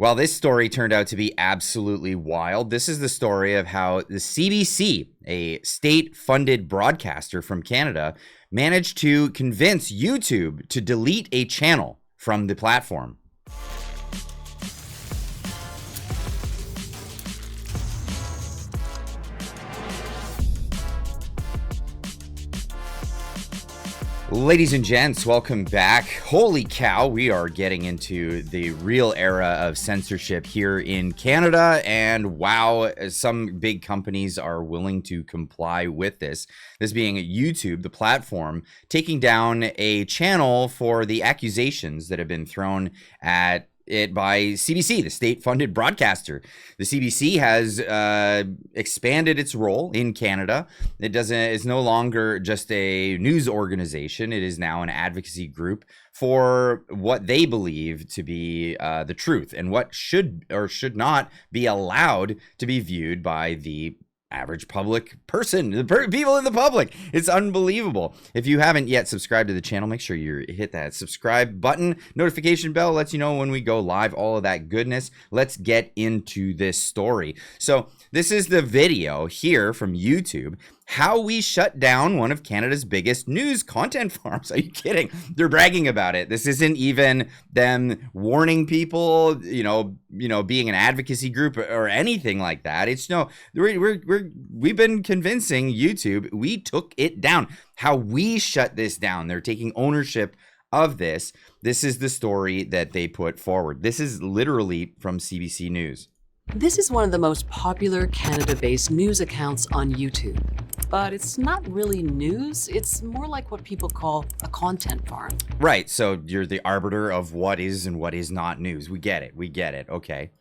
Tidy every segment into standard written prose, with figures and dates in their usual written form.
Well, this story turned out to be absolutely wild. This is the story of how the CBC, a state-funded broadcaster from Canada, managed to convince YouTube to delete a channel from the platform. Ladies and gents, welcome back. Holy cow, we are getting into the real era of censorship here in Canada, and wow, some big companies are willing to comply with this. This being YouTube, the platform, taking down a channel for the accusations that have been thrown at it by CBC, the state-funded broadcaster. The CBC has expanded its role in Canada. It's no longer just a news organization. It is now an advocacy group for what they believe to be the truth and what should or should not be allowed to be viewed by the average public person, the people in the public. It's unbelievable. If you haven't yet subscribed to the channel, make sure you hit that subscribe button. Notification bell lets you know when we go live, all of that goodness. Let's get into this story. So this is the video here from YouTube, how we shut down one of Canada's biggest news content farms. Are you kidding? They're bragging about it. This isn't even them warning people, being an advocacy group or anything like that. It's no, we've been convincing YouTube. We took it down. How we shut this down. They're taking ownership of this. This is the story that they put forward. This is literally from CBC News. This is one of the most popular Canada-based news accounts on YouTube. But it's not really news. It's more like what people call a content farm. Right. So you're the arbiter of what is and what is not news. We get it. Okay.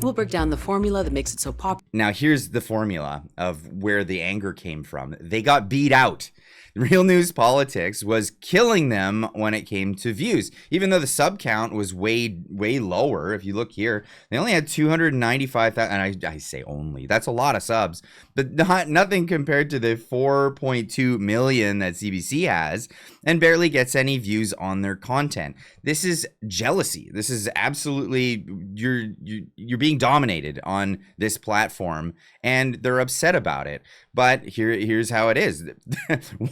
We'll break down the formula that makes it so popular. Now, here's the formula of where the anger came from. They got beat out. Real News Politics was killing them when it came to views, even though the sub count was way lower. If you look here, they only had 295,000, and I say only, that's a lot of subs, but nothing compared to the 4.2 million that CBC has, and barely gets any views on their content. This is jealousy. This is absolutely, you're being dominated on this platform, and they're upset about it. But here's how it is.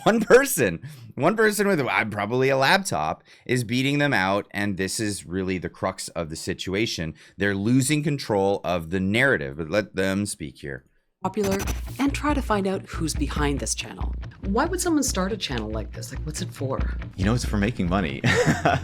One person with probably a laptop is beating them out, and this is really the crux of the situation. They're losing control of the narrative, but let them speak here. Popular, and try to find out who's behind this channel. Why would someone start a channel like this? Like, what's it for? It's for making money.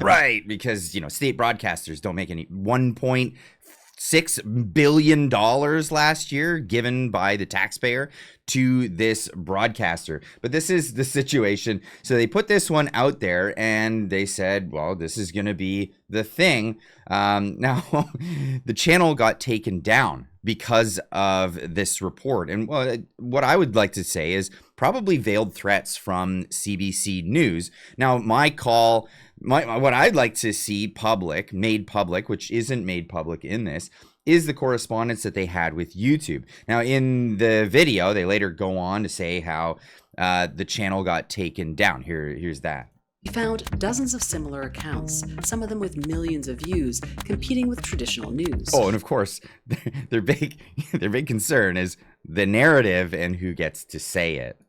Right, because, state broadcasters don't make any. $1.6 billion last year given by the taxpayer to this broadcaster. But this is the situation. So they put this one out there and they said, well, this is going to be the thing. Now, the channel got taken down because of this report. And what I would like to say is probably veiled threats from CBC News. Now, what I'd like to see made public, which isn't made public in this, is the correspondence that they had with YouTube. Now, in the video, they later go on to say how the channel got taken down. Here's that. We found dozens of similar accounts, some of them with millions of views, competing with traditional news. Oh, and of course, their big concern is the narrative and who gets to say it.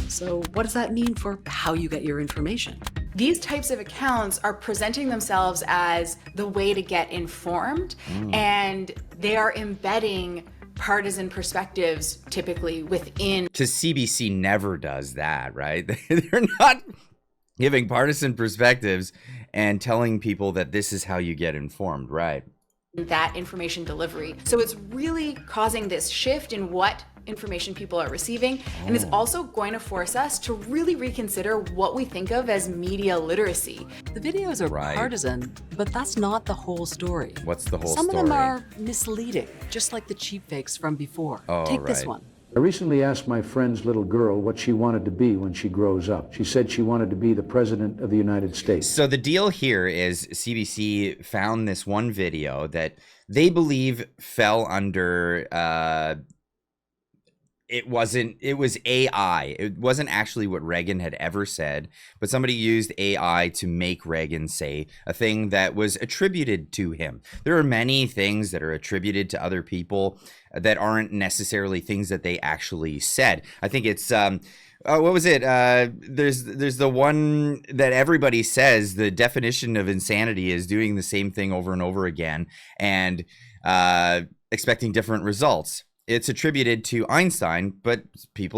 So what does that mean for how you get your information? These types of accounts are presenting themselves as the way to get informed, and they are embedding partisan perspectives typically within. Because CBC never does that, right? They're not giving partisan perspectives and telling people that this is how you get informed, right? That information delivery. So it's really causing this shift in what information people are receiving, and it's also going to force us to really reconsider what we think of as media literacy. The videos are partisan, but that's not the whole story. What's the whole story? Some of them are misleading, just like the cheap fakes from before. Take this one. I recently asked my friend's little girl what she wanted to be when she grows up. She said she wanted to be the President of the United States. So the deal here is CBC found this one video that they believe fell under it wasn't, it was AI. It wasn't actually what Reagan had ever said, but somebody used AI to make Reagan say a thing that was attributed to him. There are many things that are attributed to other people that aren't necessarily things that they actually said. I think it's what was it? There's the one that everybody says the definition of insanity is doing the same thing over and over again and expecting different results. It's attributed to Einstein, but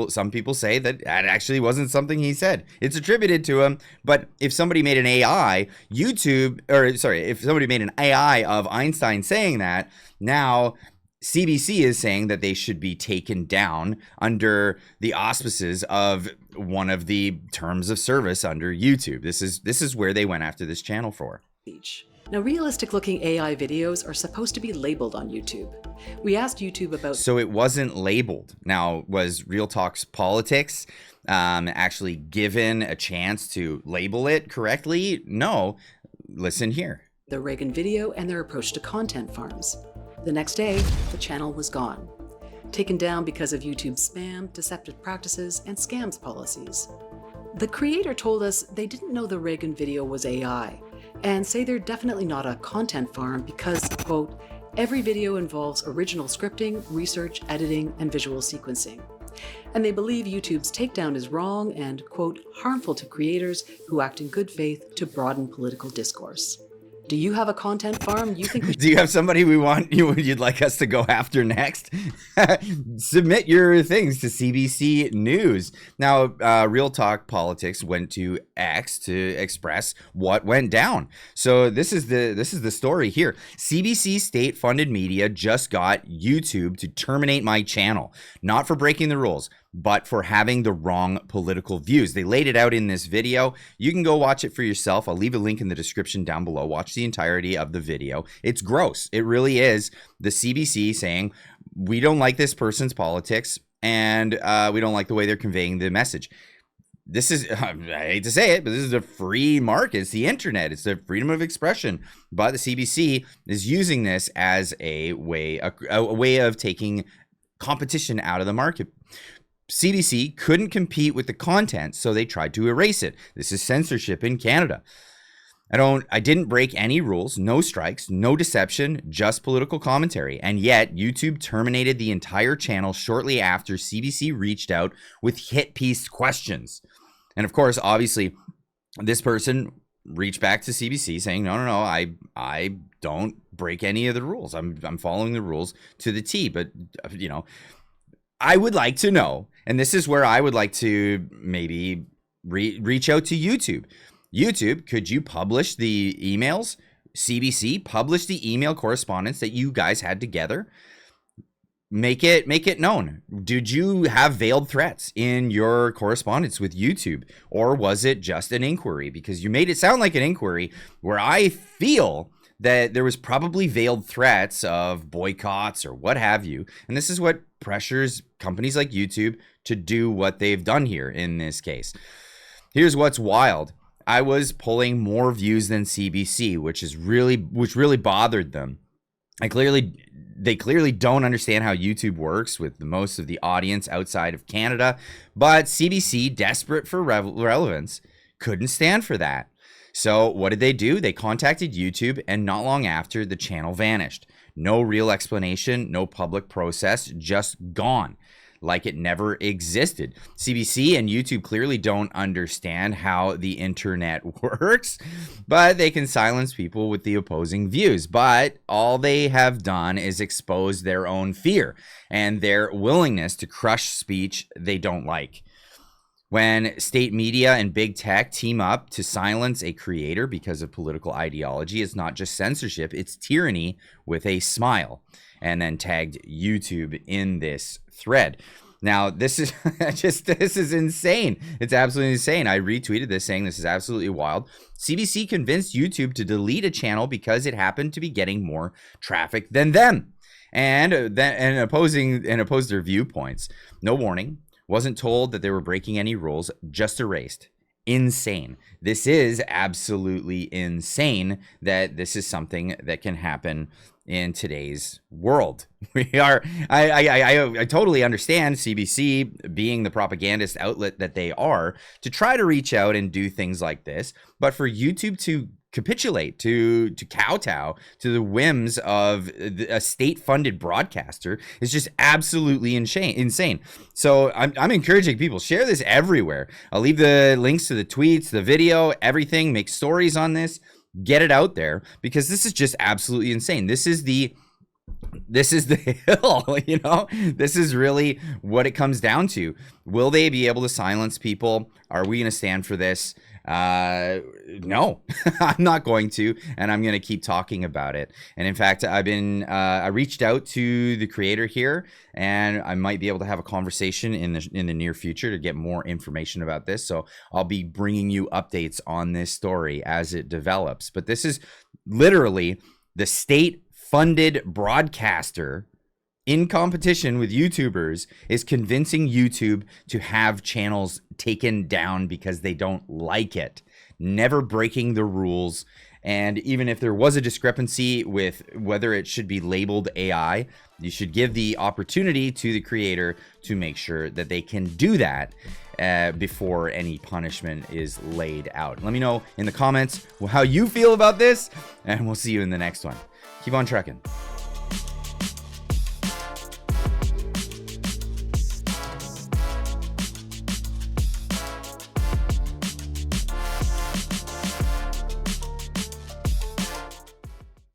some people say that actually wasn't something he said. It's attributed to him, but if somebody made an AI, if somebody made an AI of Einstein saying that, now CBC is saying that they should be taken down under the auspices of one of the terms of service under YouTube. This is where they went after this channel for. Now, realistic-looking AI videos are supposed to be labeled on YouTube. We asked YouTube about... So it wasn't labeled. Now, was Real Talk's Politics actually given a chance to label it correctly? No. Listen here. The Reagan video and their approach to content farms. The next day, the channel was gone. Taken down because of YouTube's spam, deceptive practices, and scams policies. The creator told us they didn't know the Reagan video was AI, and say they're definitely not a content farm because, quote, every video involves original scripting, research, editing, and visual sequencing. And they believe YouTube's takedown is wrong and, quote, harmful to creators who act in good faith to broaden political discourse. Do you have a content farm you think we should... Do you have somebody you'd like us to go after next? Submit your things to CBC News. Now, Real Talk Politics went to X to express what went down. So this is the story here. CBC state-funded media just got YouTube to terminate my channel, not for breaking the rules, but for having the wrong political views. They laid it out in this video. You can go watch it for yourself. I'll leave a link in the description down below. Watch the entirety of the video. It's gross. It really is. The CBC saying, we don't like this person's politics and we don't like the way they're conveying the message. This is, I hate to say it, but this is a free market. It's the internet. It's the freedom of expression. But the CBC is using this as a way of taking competition out of the market. CBC couldn't compete with the content, so they tried to erase it. This is censorship in Canada. I didn't break any rules, no strikes, no deception, just political commentary. And yet YouTube terminated the entire channel shortly after CBC reached out with hit piece questions. And of course, obviously, this person reached back to CBC saying, no, I don't break any of the rules. I'm following the rules to the T. But, you know, I would like to know, and this is where I would like to maybe reach out to YouTube. YouTube, could you publish the emails? CBC, publish the email correspondence that you guys had together. Make it known. Did you have veiled threats in your correspondence with YouTube, or was it just an inquiry? Because you made it sound like an inquiry where I feel that there was probably veiled threats of boycotts or what have you. And this is what pressures companies like YouTube to do what they've done here in this case. Here's what's wild. I was pulling more views than CBC, which really bothered them. They clearly don't understand how YouTube works with the most of the audience outside of Canada, but CBC, desperate for relevance, couldn't stand for that. So what did they do? They contacted YouTube, and not long after, the channel vanished. No real explanation, no public process, just gone, like it never existed. CBC and YouTube clearly don't understand how the internet works, but they can silence people with the opposing views. But all they have done is expose their own fear and their willingness to crush speech they don't like. When state media and big tech team up to silence a creator because of political ideology, it's not just censorship, it's tyranny with a smile. And then tagged YouTube in this thread. Now, this is this is insane. It's absolutely insane. I retweeted this saying this is absolutely wild. CBC convinced YouTube to delete a channel because it happened to be getting more traffic than them, and opposed their viewpoints. No warning. Wasn't told that they were breaking any rules, just erased. Insane. This is absolutely insane that this is something that can happen in today's world. I totally understand CBC being the propagandist outlet that they are to try to reach out and do things like this, but for YouTube to capitulate, to kowtow to the whims of a state-funded broadcaster is just absolutely insane. So I'm encouraging people, share this everywhere. I'll leave the links to the tweets, the video, everything. Make stories on this. Get it out there, because this is just absolutely insane. This is the hill, you know. This is really what it comes down to. Will they be able to silence people? Are we going to stand for this? No, I'm not going to, and I'm going to keep talking about it. And in fact, I reached out to the creator here, and I might be able to have a conversation in the near future to get more information about this. So I'll be bringing you updates on this story as it develops. But this is literally the state-funded broadcaster in competition with YouTubers is convincing YouTube to have channels taken down because they don't like it, never breaking the rules. And even if there was a discrepancy with whether it should be labeled AI, you should give the opportunity to the creator to make sure that they can do that before any punishment is laid out. Let me know in the comments how you feel about this, and we'll see you in the next one. Keep on trekking.